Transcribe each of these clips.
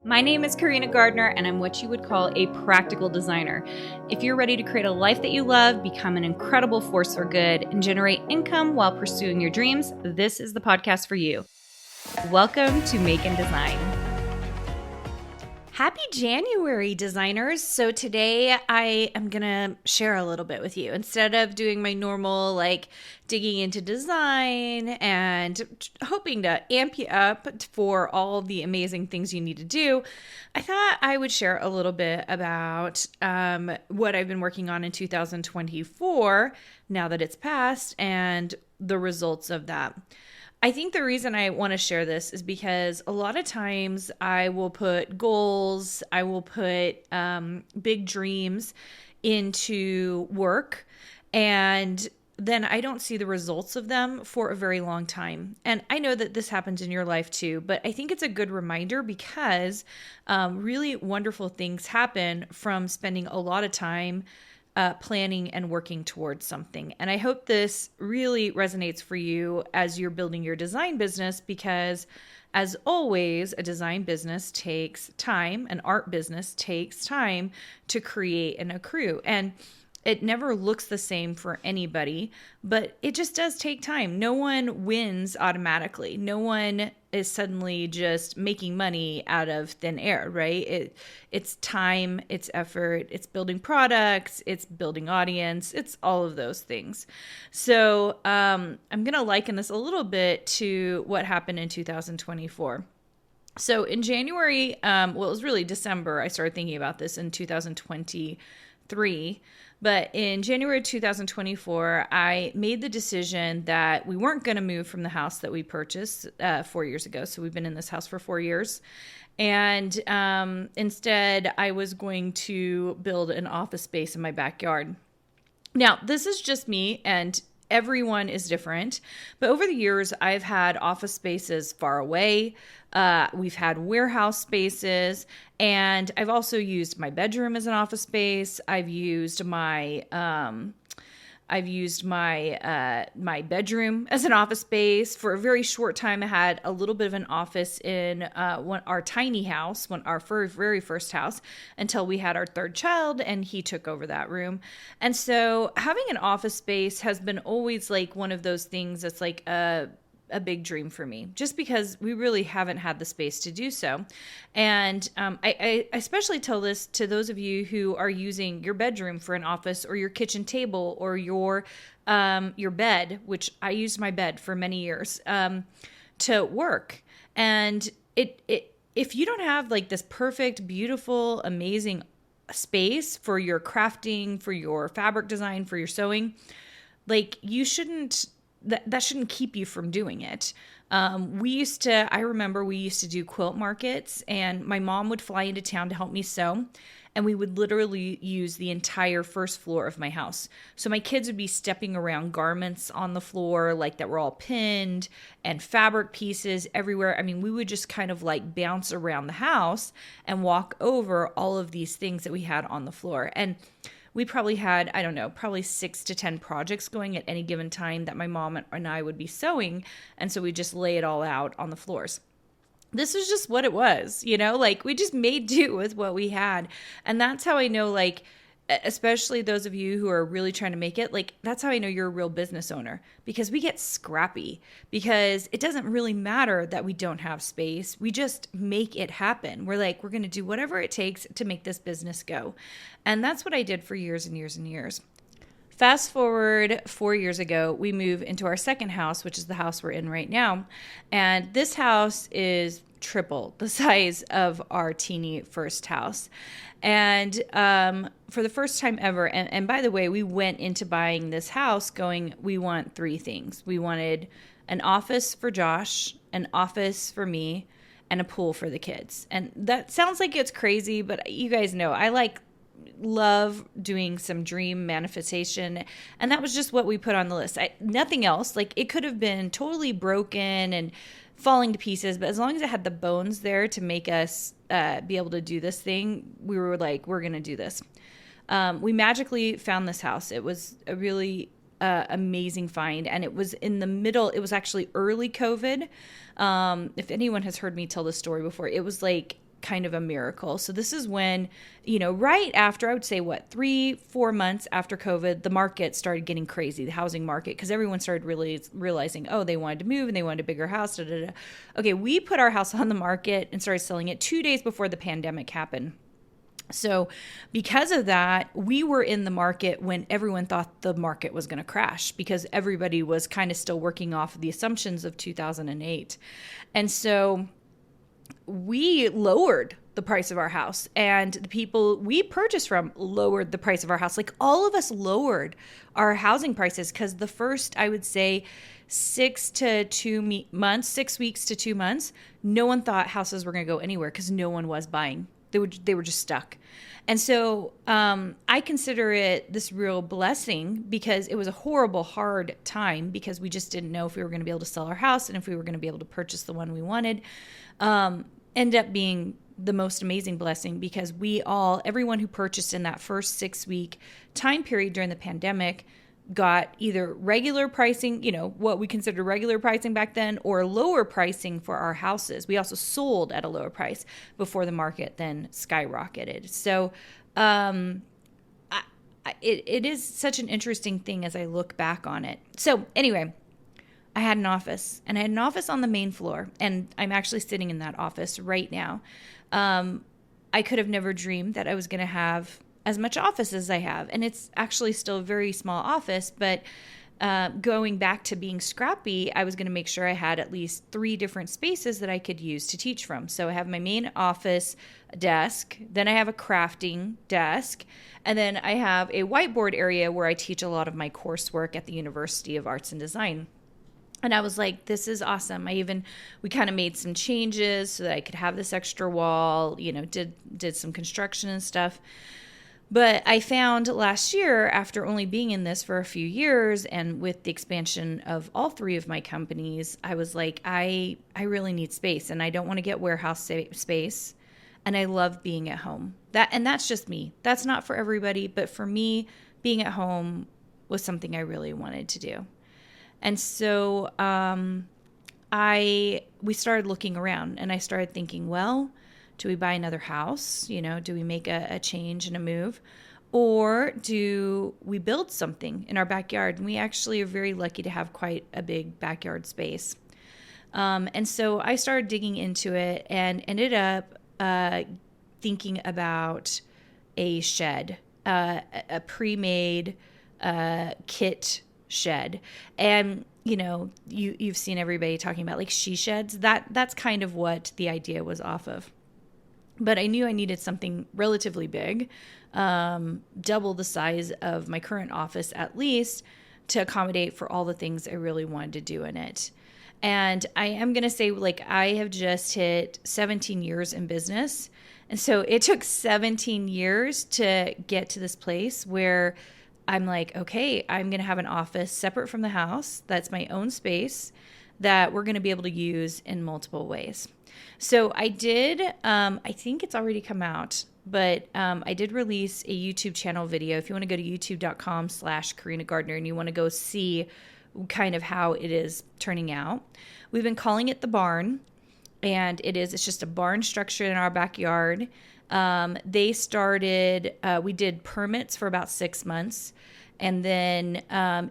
My name is Carina Gardner, and I'm what you would call a practical designer. If you're ready to create a life that you love, become an incredible force for good, and generate income while pursuing your dreams, this is the podcast for you. Welcome to Make and Design. Happy January, designers. So today I am going to share a little bit with you. Instead of doing my normal, digging into design and hoping to amp you up for all the amazing things you need to do, I thought I would share a little bit about what I've been working on in 2024, now that it's passed, and the results of that. I think the reason I want to share this is because a lot of times I will put goals, I will put big dreams into work, and then I don't see the results of them for a very long time. And I know that this happens in your life too, but I think it's a good reminder because really wonderful things happen from spending a lot of time planning and working towards something. And I hope this really resonates for you as you're building your design business, because as always, a design business takes time, an art business takes time to create and accrue. And it never looks the same for anybody, but it just does take time. No one wins automatically. No one is suddenly just making money out of thin air, right? It's time, it's effort, it's building products, it's building audience, it's all of those things. So I'm going to liken this a little bit to what happened in 2024. So in January, it was really December, I started thinking about this in 2023. But in January 2024, I made the decision that we weren't going to move from the house that we purchased 4 years ago. So we've been in this house for 4 years. And instead, I was going to build an office space in my backyard. Now, this is just me, and everyone is different. But over the years, I've had office spaces far away. We've had warehouse spaces, and I've also used my bedroom as an office space. I've used my my bedroom as an office space. For a very short time, I had a little bit of an office in our tiny house, our very first house, until we had our third child, and he took over that room. And so having an office space has been always one of those things that's a big dream for me, just because we really haven't had the space to do so. And I especially tell this to those of you who are using your bedroom for an office, or your kitchen table, or your bed, which I used my bed for many years to work. And if you don't have this perfect, beautiful, amazing space for your crafting, for your fabric design, for your sewing, you shouldn't. That shouldn't keep you from doing it. I remember we used to do quilt markets, and my mom would fly into town to help me sew, and we would literally use the entire first floor of my house. So my kids would be stepping around garments on the floor that were all pinned, and fabric pieces everywhere. I mean, we would just kind of bounce around the house and walk over all of these things that we had on the floor. And we probably had, probably 6 to 10 projects going at any given time that my mom and I would be sewing. And so we just lay it all out on the floors. This is just what it was, we just made do with what we had. And that's how I know, especially those of you who are really trying to make it, that's how I know you're a real business owner, because we get scrappy, because it doesn't really matter that we don't have space. We just make it happen. We're we're going to do whatever it takes to make this business go. And that's what I did for years and years and years. Fast forward 4 years ago, we move into our second house, which is the house we're in right now. And this house is triple the size of our teeny first house. And for the first time ever, and by the way, we went into buying this house going, we want 3 things. We wanted an office for Josh, an office for me, and a pool for the kids. And that sounds like it's crazy, but you guys know I love doing some dream manifestation, and that was just what we put on the list. Nothing else. It could have been totally broken and falling to pieces, but as long as it had the bones there to make us be able to do this thing, we were we're gonna do this. We magically found this house. It was a really amazing find, and it was in the middle. It was actually early COVID. If anyone has heard me tell this story before, it was kind of a miracle. So this is when, right after, I would say 3-4 months after COVID, the market started getting crazy, the housing market, because everyone started really realizing, oh, they wanted to move and they wanted a bigger house. Da, da, da. Okay, we put our house on the market and started selling it 2 days before the pandemic happened. So because of that, we were in the market when everyone thought the market was going to crash, because everybody was kind of still working off of the assumptions of 2008. And so we lowered the price of our house, and the people we purchased from lowered the price of our house. Like, all of us lowered our housing prices, because the first, I would say, 6 weeks to 2 months, no one thought houses were going to go anywhere because no one was buying. They were just stuck. And so I consider it this real blessing, because it was a horrible, hard time, because we just didn't know if we were going to be able to sell our house and if we were going to be able to purchase the one we wanted. Ended up being the most amazing blessing, because everyone who purchased in that first 6-week time period during the pandemic got either regular pricing, what we considered regular pricing back then, or lower pricing for our houses. We also sold at a lower price before the market then skyrocketed. So it is such an interesting thing as I look back on it. So anyway, I had an office, and I had an office on the main floor, and I'm actually sitting in that office right now. I could have never dreamed that I was going to have as much office as I have. And it's actually still a very small office, but going back to being scrappy, I was going to make sure I had at least 3 different spaces that I could use to teach from. So I have my main office desk, then I have a crafting desk, and then I have a whiteboard area where I teach a lot of my coursework at the University of Arts and Design. And I was like, this is awesome. We kind of made some changes so that I could have this extra wall, did some construction and stuff. But I found last year, after only being in this for a few years, and with the expansion of all 3 of my companies, I was like, I really need space, and I don't want to get warehouse space. And I love being at home. That's just me. That's not for everybody, but for me, being at home was something I really wanted to do. And so we started looking around, and I started thinking, well, do we buy another house? Do we make a change and a move? Or do we build something in our backyard? And we actually are very lucky to have quite a big backyard space. And so I started digging into it and ended up thinking about a shed, a pre-made kit shed. And you've seen everybody talking about like she sheds. That's kind of what the idea was off of. But I knew I needed something relatively big, double the size of my current office at least, to accommodate for all the things I really wanted to do in it. And I am going to say, I have just hit 17 years in business. And so it took 17 years to get to this place where I'm like, okay, I'm going to have an office separate from the house. That's my own space that we're going to be able to use in multiple ways. So I did, I think it's already come out, but I did release a YouTube channel video. If you want to go to youtube.com/Carina Gardner and you want to go see kind of how it is turning out. We've been calling it the barn, and it's just a barn structure in our backyard. We did permits for about 6 months. And then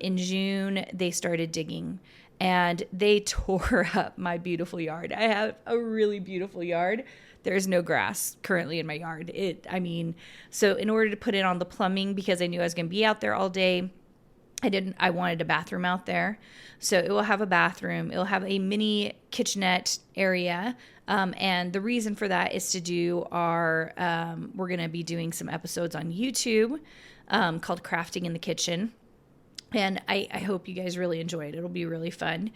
in June, they started digging. And they tore up my beautiful yard. I have a really beautiful yard. There's no grass currently in my yard. So in order to put it on the plumbing, because I knew I was going to be out there all day, I wanted a bathroom out there. So it will have a bathroom. It'll have a mini kitchenette area. And the reason for that is to do we're going to be doing some episodes on YouTube called Crafting in the Kitchen. And I hope you guys really enjoy it. It'll be really fun.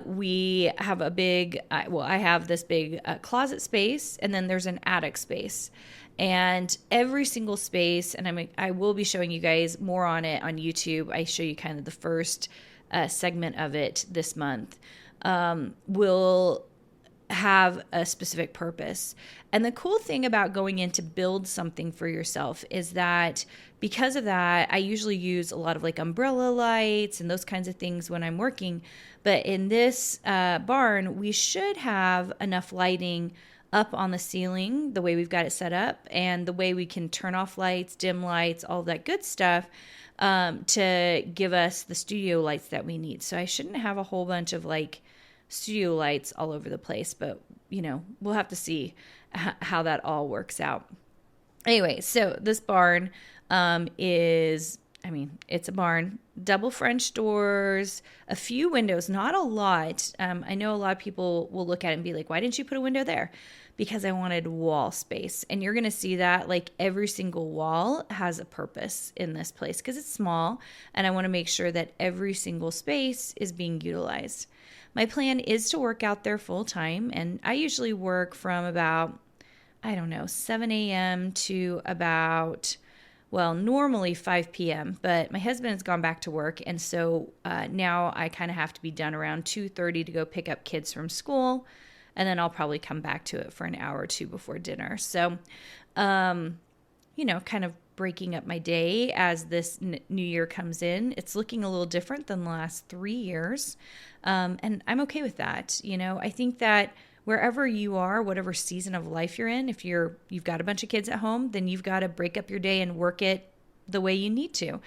We have I have this big closet space, and then there's an attic space. And every single space, and I will be showing you guys more on it on YouTube. I show you kind of the first segment of it this month. Will have a specific purpose. And the cool thing about going in to build something for yourself is that because of that, I usually use a lot of like umbrella lights and those kinds of things when I'm working. But in this barn, we should have enough lighting up on the ceiling, the way we've got it set up, and the way we can turn off lights, dim lights, all that good stuff, to give us the studio lights that we need. So I shouldn't have a whole bunch of like studio lights all over the place, but we'll have to see how that all works out. Anyway, so this barn it's a barn, double French doors, a few windows, not a lot. I know a lot of people will look at it and be like, why didn't you put a window there? Because I wanted wall space. And you're going to see that like every single wall has a purpose in this place because it's small. And I want to make sure that every single space is being utilized. My plan is to work out there full time. And I usually work from about, 7 a.m. to about, normally 5 p.m., but my husband has gone back to work. And so now I kind of have to be done around 2:30 to go pick up kids from school. And then I'll probably come back to it for an hour or two before dinner. So, kind of breaking up my day as this new year comes in. It's looking a little different than the last 3 years. And I'm okay with that. I think that wherever you are, whatever season of life you're in, if you've got a bunch of kids at home, then you've got to break up your day and work it the way you need to.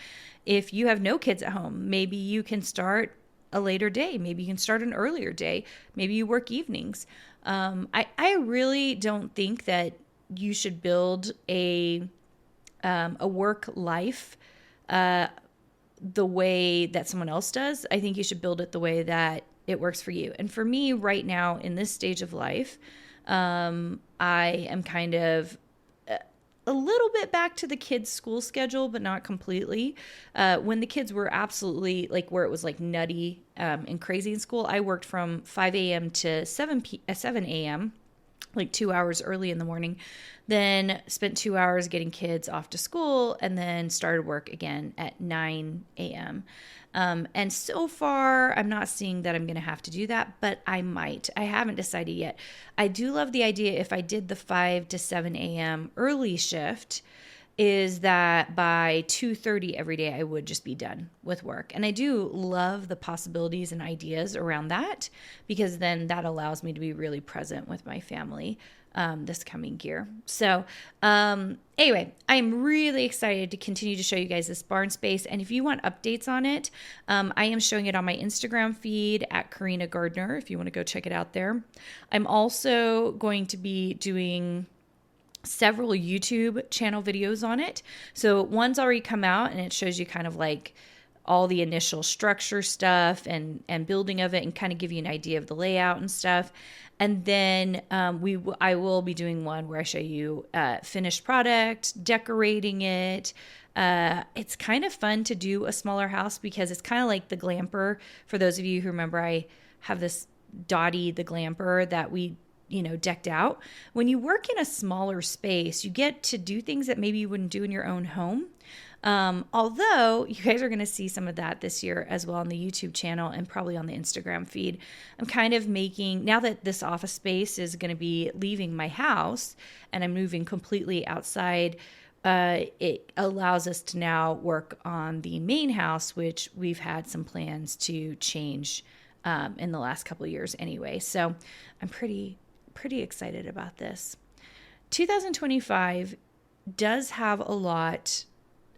If you have no kids at home, maybe you can start a later day. Maybe you can start an earlier day. Maybe you work evenings. I really don't think that you should build a work life the way that someone else does. I think you should build it the way that it works for you. And for me right now in this stage of life, I am kind of a little bit back to the kids' school schedule, but not completely. When the kids were absolutely like where it was like nutty and crazy in school, I worked from 5 a.m. to 7 a.m., like 2 hours early in the morning, then spent 2 hours getting kids off to school, and then started work again at 9 a.m. And so far, I'm not seeing that I'm going to have to do that, but I might. I haven't decided yet. I do love the idea if I did the 5 to 7 a.m. early shift, is that by 2:30 every day, I would just be done with work. And I do love the possibilities and ideas around that, because then that allows me to be really present with my family this coming year. So anyway, I'm really excited to continue to show you guys this barn space. And if you want updates on it, I am showing it on my Instagram feed at Carina Gardner, if you want to go check it out there. I'm also going to be doing several YouTube channel videos on it. So one's already come out and it shows you kind of like all the initial structure stuff and building of it, and kind of give you an idea of the layout and stuff. And then I will be doing one where I show you finished product, decorating it. It's kind of fun to do a smaller house because it's kind of like the Glamper. For those of you who remember, I have this Dottie the Glamper that we decked out. When you work in a smaller space, you get to do things that maybe you wouldn't do in your own home. Although you guys are going to see some of that this year as well on the YouTube channel and probably on the Instagram feed. I'm kind of making, now that this office space is going to be leaving my house and I'm moving completely outside, it allows us to now work on the main house, which we've had some plans to change in the last couple of years anyway. So I'm pretty excited about this. 2025 does have a lot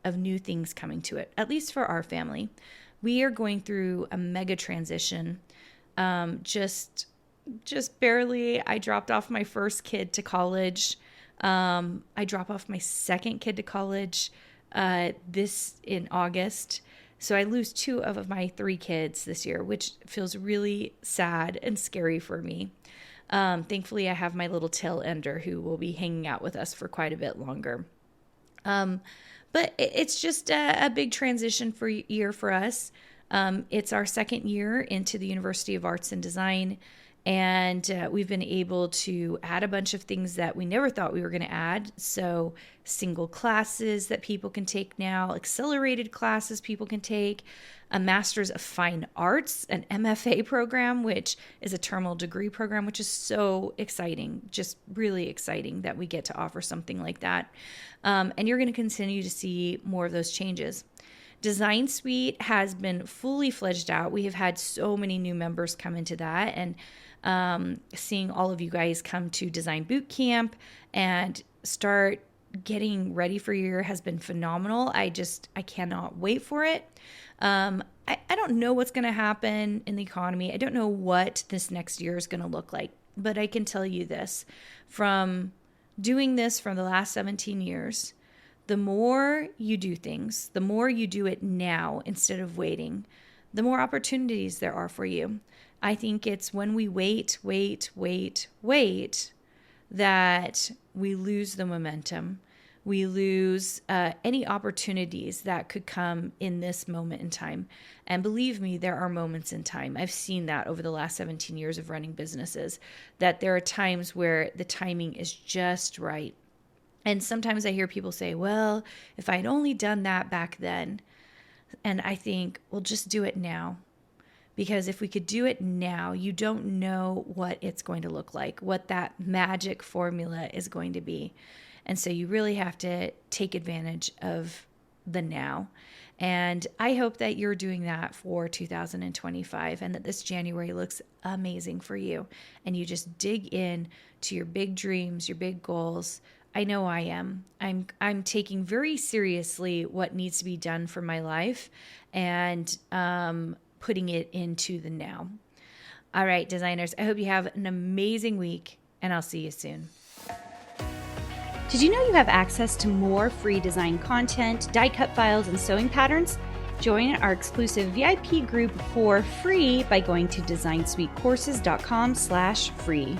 of new things coming to it, at least for our family. We are going through a mega transition. Just barely. I dropped off my first kid to college. I drop off my second kid to college this in August. So I lose 2 of my 3 kids this year, which feels really sad and scary for me. Thankfully, I have my little tail ender who will be hanging out with us for quite a bit longer. But it's just a big transition year for us. It's our second year into the University of Arts and Design, and we've been able to add a bunch of things that we never thought we were going to add. So single classes that people can take now, accelerated classes people can take, a Master's of Fine Arts, an MFA program, which is a terminal degree program, which is so exciting, just really exciting that we get to offer something like that. And you're going to continue to see more of those changes. Design Suite has been fully fledged out. We have had so many new members come into that, and Seeing all of you guys come to Design Boot Camp and start getting ready for your year has been phenomenal. I cannot wait for it. I don't know what's going to happen in the economy. I don't know what this next year is going to look like, but I can tell you this from doing this for the last 17 years, the more you do things, the more you do it now instead of waiting, the more opportunities there are for you. I think it's when we wait that we lose the momentum. We lose any opportunities that could come in this moment in time. And believe me, there are moments in time. I've seen that over the last 17 years of running businesses, that there are times where the timing is just right. And sometimes I hear people say, well, if I'd only done that back then. And I think, well, just do it now. Because if we could do it now, you don't know what it's going to look like, what that magic formula is going to be. And so you really have to take advantage of the now. And I hope that you're doing that for 2025 and that this January looks amazing for you. And you just dig in to your big dreams, your big goals. I know I am. I'm taking very seriously what needs to be done for my life and putting it into the now. All right, designers, I hope you have an amazing week, and I'll see you soon. Did you know you have access to more free design content, die cut files, and sewing patterns? Join our exclusive VIP group for free by going to designsuitecourses.com/free.